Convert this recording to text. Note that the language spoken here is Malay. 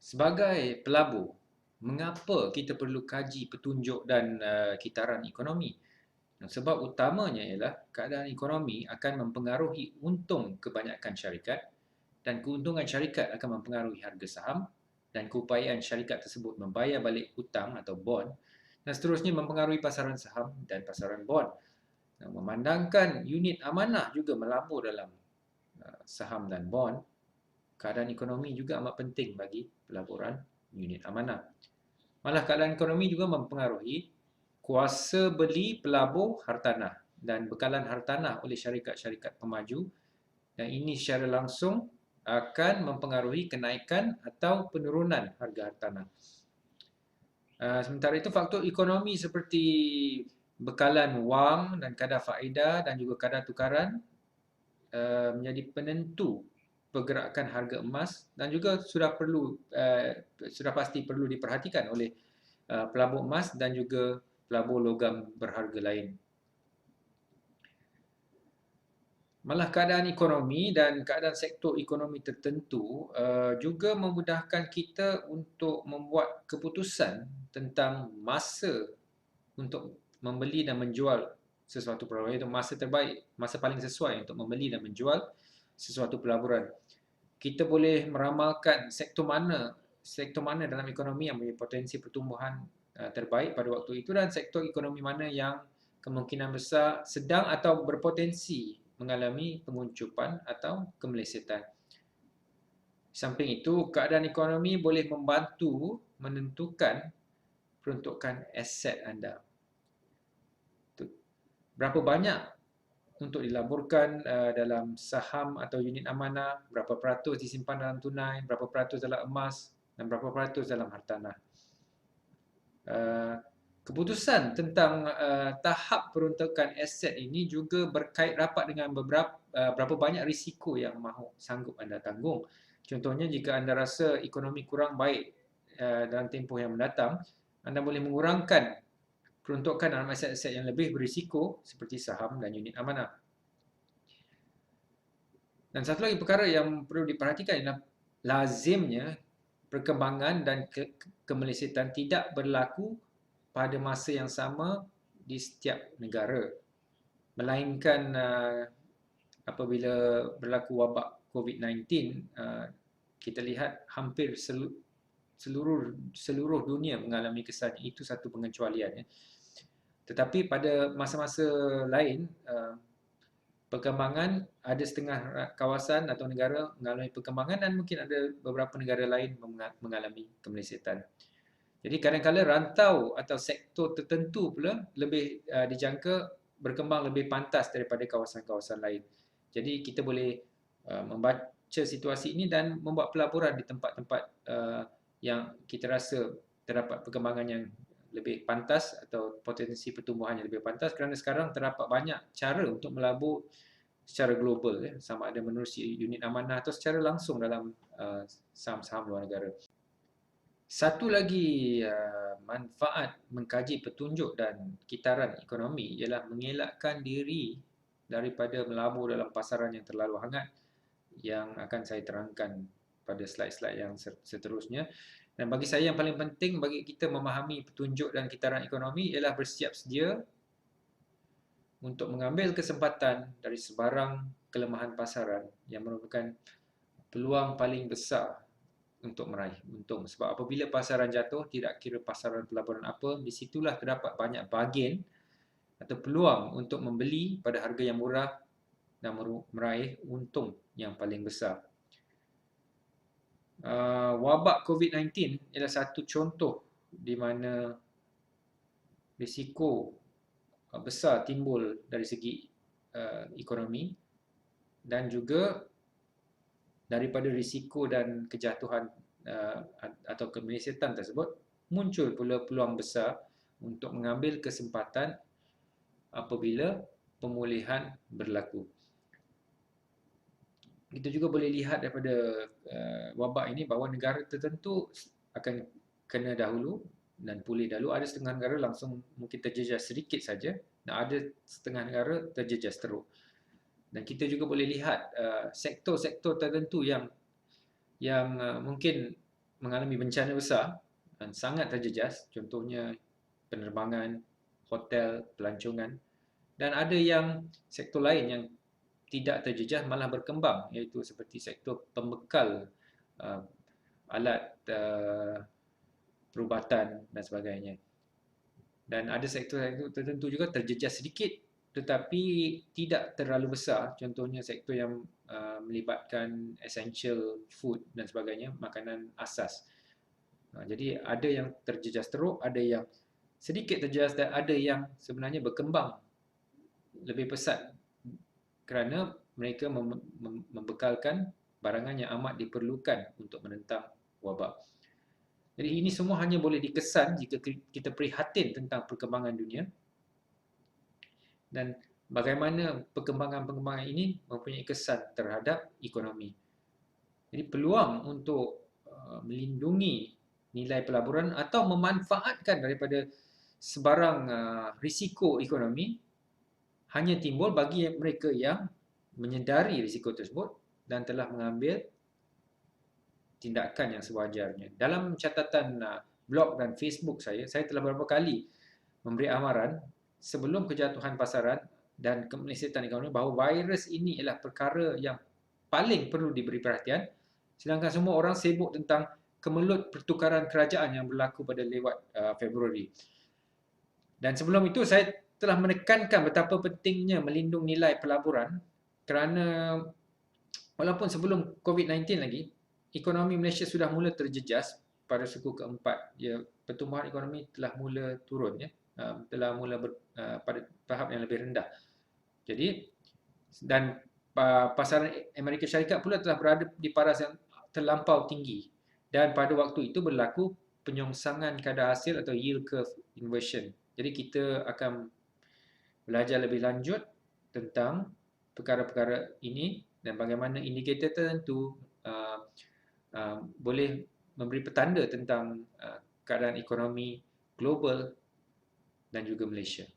Sebagai pelabur, mengapa kita perlu kaji petunjuk dan kitaran ekonomi? Sebab utamanya ialah keadaan ekonomi akan mempengaruhi untung kebanyakan syarikat dan keuntungan syarikat akan mempengaruhi harga saham dan keupayaan syarikat tersebut membayar balik hutang atau bond dan seterusnya mempengaruhi pasaran saham dan pasaran bond. Memandangkan unit amanah juga melabur dalam saham dan bond, keadaan ekonomi juga amat penting bagi pelaburan unit amanah. Malah keadaan ekonomi juga mempengaruhi kuasa beli pelabur hartanah dan bekalan hartanah oleh syarikat-syarikat pemaju, dan ini secara langsung akan mempengaruhi kenaikan atau penurunan harga hartanah. Sementara itu faktor ekonomi seperti bekalan wang dan kadar faedah dan juga kadar tukaran menjadi penentu pergerakan harga emas dan juga sudah pasti perlu diperhatikan oleh pelabur emas dan juga pelabur logam berharga lain. Malah keadaan ekonomi dan keadaan sektor ekonomi tertentu juga memudahkan kita untuk membuat keputusan tentang masa untuk membeli dan menjual sesuatu pelaburan, iaitu masa terbaik, masa paling sesuai untuk membeli dan menjual sesuatu pelaburan. Kita boleh meramalkan sektor mana dalam ekonomi yang mempunyai potensi pertumbuhan terbaik pada waktu itu dan sektor ekonomi mana yang kemungkinan besar sedang atau berpotensi mengalami penguncupan atau kemelesetan. Samping itu, keadaan ekonomi boleh membantu menentukan peruntukan aset anda. Berapa banyak untuk dilaburkan dalam saham atau unit amanah, berapa peratus disimpan dalam tunai, berapa peratus dalam emas dan berapa peratus dalam hartanah. Keputusan tentang tahap peruntukan aset ini juga berkait rapat dengan berapa banyak risiko yang mahu sanggup anda tanggung. Contohnya, jika anda rasa ekonomi kurang baik dalam tempoh yang mendatang, anda boleh mengurangkan peruntukan dalam aset-aset yang lebih berisiko seperti saham dan unit amanah. Dan satu lagi perkara yang perlu diperhatikan ialah lazimnya perkembangan dan kemelesetan tidak berlaku pada masa yang sama di setiap negara. Melainkan apabila berlaku wabak COVID-19, kita lihat hampir seluruh dunia mengalami kesannya. Itu satu pengecualian. Tetapi pada masa-masa lain, perkembangan ada setengah kawasan atau negara mengalami perkembangan dan mungkin ada beberapa negara lain mengalami kemelesetan. Jadi kadang-kadang rantau atau sektor tertentu pula lebih dijangka berkembang lebih pantas daripada kawasan-kawasan lain. Jadi kita boleh membaca situasi ini dan membuat pelaburan di tempat-tempat yang kita rasa terdapat perkembangan yang lebih pantas atau potensi pertumbuhan yang lebih pantas, kerana sekarang terdapat banyak cara untuk melabur secara global, sama ada menerusi unit amanah atau secara langsung dalam saham-saham luar negara. Satu lagi manfaat mengkaji petunjuk dan kitaran ekonomi ialah mengelakkan diri daripada melabur dalam pasaran yang terlalu hangat, yang akan saya terangkan pada slide-slide yang seterusnya. Dan bagi saya yang paling penting bagi kita memahami petunjuk dan kitaran ekonomi ialah bersiap sedia untuk mengambil kesempatan dari sebarang kelemahan pasaran yang merupakan peluang paling besar untuk meraih untung. Sebab apabila pasaran jatuh, tidak kira pasaran pelaburan apa, di situlah terdapat banyak bahagian atau peluang untuk membeli pada harga yang murah dan meraih untung yang paling besar. Wabak COVID-19 ialah satu contoh di mana risiko besar timbul dari segi ekonomi dan juga daripada risiko dan kejatuhan atau kemelesetan tersebut muncul pula peluang besar untuk mengambil kesempatan apabila pemulihan berlaku. Kita juga boleh lihat daripada wabak ini bahawa negara tertentu akan kena dahulu dan pulih dahulu. Ada setengah negara langsung mungkin terjejas sedikit saja dan ada setengah negara terjejas teruk. Dan kita juga boleh lihat sektor-sektor tertentu yang mungkin mengalami bencana besar dan sangat terjejas, contohnya penerbangan, hotel, pelancongan, dan ada yang sektor lain yang tidak terjejas malah berkembang, iaitu seperti sektor pembekal uh, alat perubatan dan sebagainya. Dan ada sektor-sektor tertentu juga terjejas sedikit tetapi tidak terlalu besar, contohnya sektor yang melibatkan essential food dan sebagainya, makanan asas. Jadi ada yang terjejas teruk, ada yang sedikit terjejas dan ada yang sebenarnya berkembang lebih pesat kerana mereka membekalkan barangan yang amat diperlukan untuk menentang wabak. Jadi ini semua hanya boleh dikesan jika kita prihatin tentang perkembangan dunia dan bagaimana perkembangan-perkembangan ini mempunyai kesan terhadap ekonomi. Jadi peluang untuk melindungi nilai pelaburan atau memanfaatkan daripada sebarang risiko ekonomi hanya timbul bagi mereka yang menyedari risiko tersebut dan telah mengambil tindakan yang sewajarnya. Dalam catatan blog dan Facebook saya telah beberapa kali memberi amaran sebelum kejatuhan pasaran dan kemelesetan ekonomi bahawa virus ini ialah perkara yang paling perlu diberi perhatian, sedangkan semua orang sibuk tentang kemelut pertukaran kerajaan yang berlaku pada lewat Februari. Dan sebelum itu saya telah menekankan betapa pentingnya melindung nilai pelaburan kerana walaupun sebelum COVID-19 lagi, ekonomi Malaysia sudah mula terjejas pada suku keempat. Ya, pertumbuhan ekonomi telah mula turun, ya, telah mula pada tahap yang lebih rendah. Jadi dan pasaran Amerika Syarikat pula telah berada di paras yang terlampau tinggi dan pada waktu itu berlaku penyongsangan kadar hasil atau yield curve inversion. Jadi kita akan belajar lebih lanjut tentang perkara-perkara ini dan bagaimana indikator tertentu boleh memberi petanda tentang keadaan ekonomi global dan juga Malaysia.